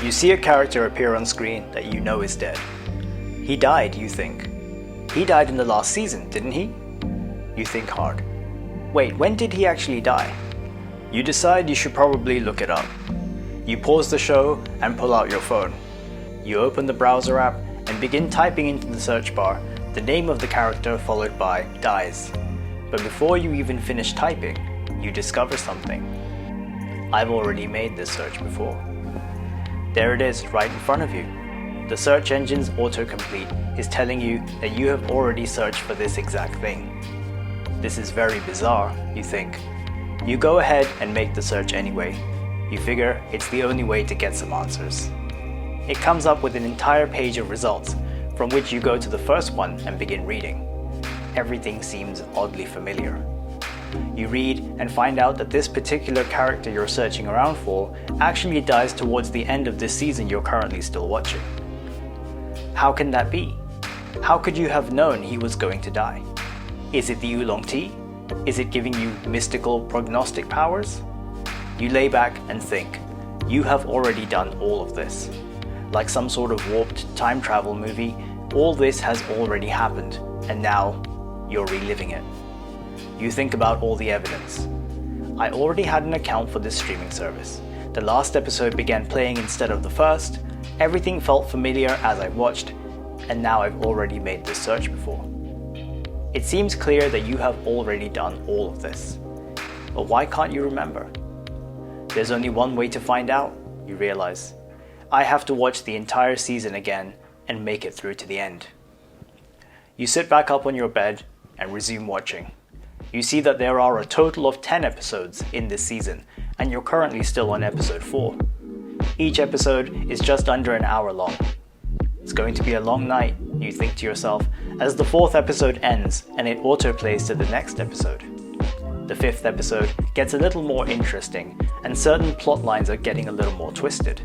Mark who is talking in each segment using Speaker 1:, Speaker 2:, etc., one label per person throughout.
Speaker 1: You see a character appear on screen that you know is dead. He died, you think. He died in the last season, didn't he? You think hard. Wait, when did he actually die? You decide you should probably look it up. You pause the show and pull out your phone. You open the browser app and begin typing into the search bar the name of the character followed by dies. But before you even finish typing, you discover something. I've already made this search before. There it is, right in front of you. The search engine's autocomplete is telling you that you have already searched for this exact thing. This is very bizarre, you think. You go ahead and make the search anyway. You figure it's the only way to get some answers. It comes up with an entire page of results, from which you go to the first one and begin reading. Everything seems oddly familiar. You read and find out that this particular character you're searching around for actually dies towards the end of this season you're currently still watching. How can that be? How could you have known he was going to die? Is it the oolong tea? Is it giving you mystical prognostic powers? You lay back and think, you have already done all of this. Like some sort of warped time travel movie, all this has already happened, and now you're reliving it. You think about all the evidence. I already had an account for this streaming service. The last episode began playing instead of the first. Everything felt familiar as I watched, and now I've already made this search before. It seems clear that you have already done all of this. But why can't you remember? There's only one way to find out, you realize. I have to watch the entire season again and make it through to the end. You sit back up on your bed and resume watching. You see that there are a total of 10 episodes in this season, and you're currently still on episode 4. Each episode is just under an hour long. It's going to be a long night, you think to yourself, as the 4th episode ends and it autoplays to the next episode. The 5th episode gets a little more interesting, and certain plot lines are getting a little more twisted.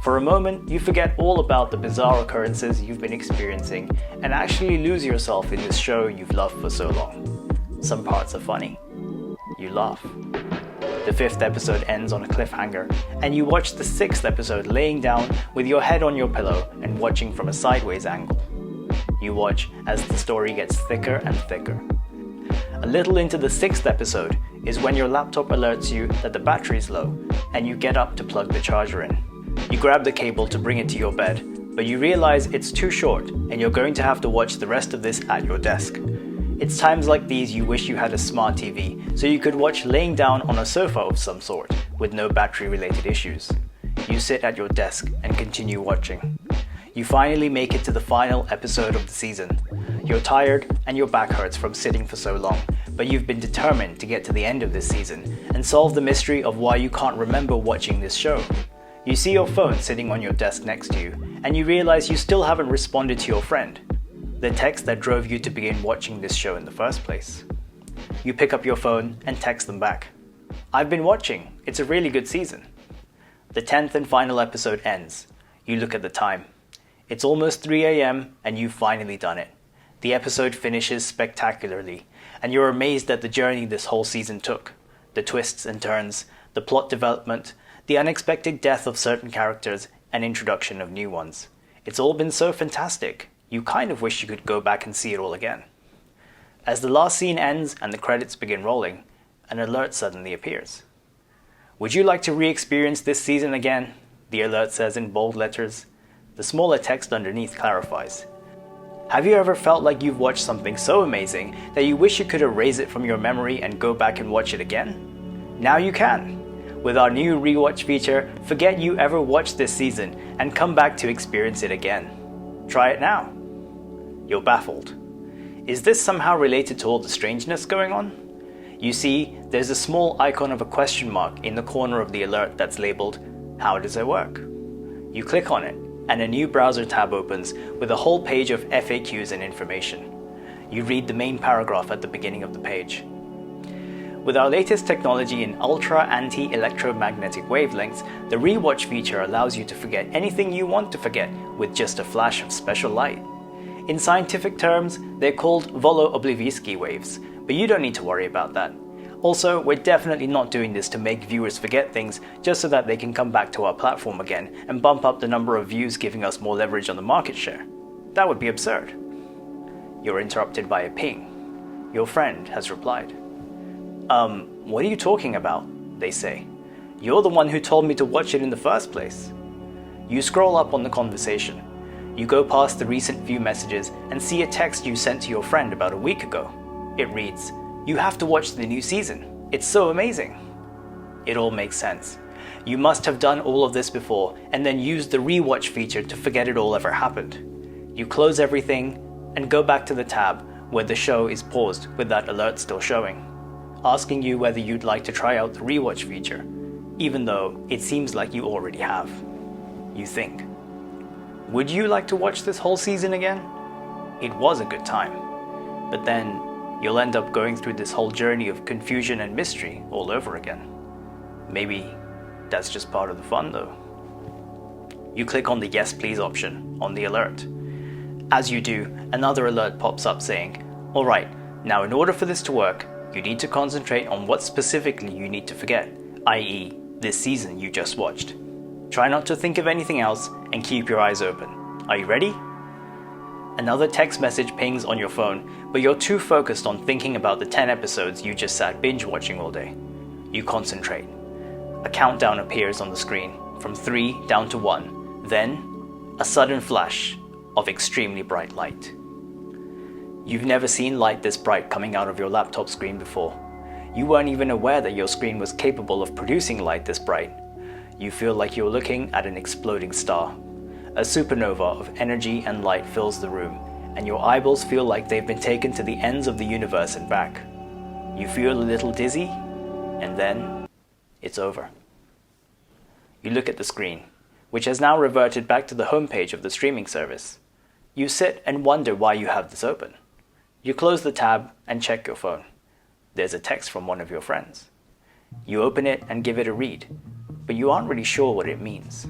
Speaker 1: For a moment, you forget all about the bizarre occurrences you've been experiencing and actually lose yourself in this show you've loved for so long. Some parts are funny. You laugh. The 5th episode ends on a cliffhanger, and you watch the 6th episode laying down with your head on your pillow and watching from a sideways angle. You watch as the story gets thicker and thicker. A little into the 6th episode is when your laptop alerts you that the battery's low, and you get up to plug the charger in. You grab the cable to bring it to your bed, but you realize it's too short and you're going to have to watch the rest of this at your desk. It's times like these you wish you had a smart TV, so you could watch laying down on a sofa of some sort, with no battery-related issues. You sit at your desk and continue watching. You finally make it to the final episode of the season. You're tired and your back hurts from sitting for so long, but you've been determined to get to the end of this season and solve the mystery of why you can't remember watching this show. You see your phone sitting on your desk next to you, and you realize you still haven't responded to your friend, the text that drove you to begin watching this show in the first place. You pick up your phone and text them back. I've been watching, it's a really good season. The 10th and final episode ends. You look at the time. It's almost 3 a.m. and you've finally done it. The episode finishes spectacularly, and you're amazed at the journey this whole season took. The twists and turns, the plot development, the unexpected death of certain characters, and introduction of new ones. It's all been so fantastic. You kind of wish you could go back and see it all again. As the last scene ends and the credits begin rolling, an alert suddenly appears. Would you like to re-experience this season again? The alert says in bold letters. The smaller text underneath clarifies. Have you ever felt like you've watched something so amazing that you wish you could erase it from your memory and go back and watch it again? Now you can! With our new rewatch feature, forget you ever watched this season and come back to experience it again. Try it now. You're baffled. Is this somehow related to all the strangeness going on? You see, there's a small icon of a question mark in the corner of the alert that's labeled, How does it work? You click on it, and a new browser tab opens with a whole page of FAQs and information. You read the main paragraph at the beginning of the page. With our latest technology in ultra anti-electromagnetic wavelengths, the rewatch feature allows you to forget anything you want to forget with just a flash of special light. In scientific terms, they're called Volo-Obliviski waves, but you don't need to worry about that. Also, we're definitely not doing this to make viewers forget things just so that they can come back to our platform again and bump up the number of views, giving us more leverage on the market share. That would be absurd. You're interrupted by a ping. Your friend has replied. What are you talking about? They say. You're the one who told me to watch it in the first place. You scroll up on the conversation. You go past the recent few messages and see a text you sent to your friend about a week ago. It reads, "You have to watch the new season. It's so amazing." It all makes sense. You must have done all of this before and then used the rewatch feature to forget it all ever happened. You close everything and go back to the tab where the show is paused with that alert still showing, asking you whether you'd like to try out the rewatch feature, even though it seems like you already have. You think, would you like to watch this whole season again? It was a good time, but then you'll end up going through this whole journey of confusion and mystery all over again. Maybe that's just part of the fun though. You click on the yes please option on the alert. As you do, another alert pops up saying, "Alright, now in order for this to work, you need to concentrate on what specifically you need to forget, i.e. this season you just watched. Try not to think of anything else and keep your eyes open. Are you ready?" Another text message pings on your phone, but you're too focused on thinking about the 10 episodes you just sat binge watching all day. You concentrate. A countdown appears on the screen, from 3 down to 1, then a sudden flash of extremely bright light. You've never seen light this bright coming out of your laptop screen before. You weren't even aware that your screen was capable of producing light this bright. You feel like you're looking at an exploding star. A supernova of energy and light fills the room, and your eyeballs feel like they've been taken to the ends of the universe and back. You feel a little dizzy, and then it's over. You look at the screen, which has now reverted back to the homepage of the streaming service. You sit and wonder why you have this open. You close the tab and check your phone. There's a text from one of your friends. You open it and give it a read, but you aren't really sure what it means.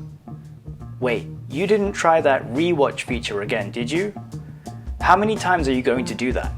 Speaker 1: Wait, you didn't try that rewatch feature again, did you? How many times are you going to do that?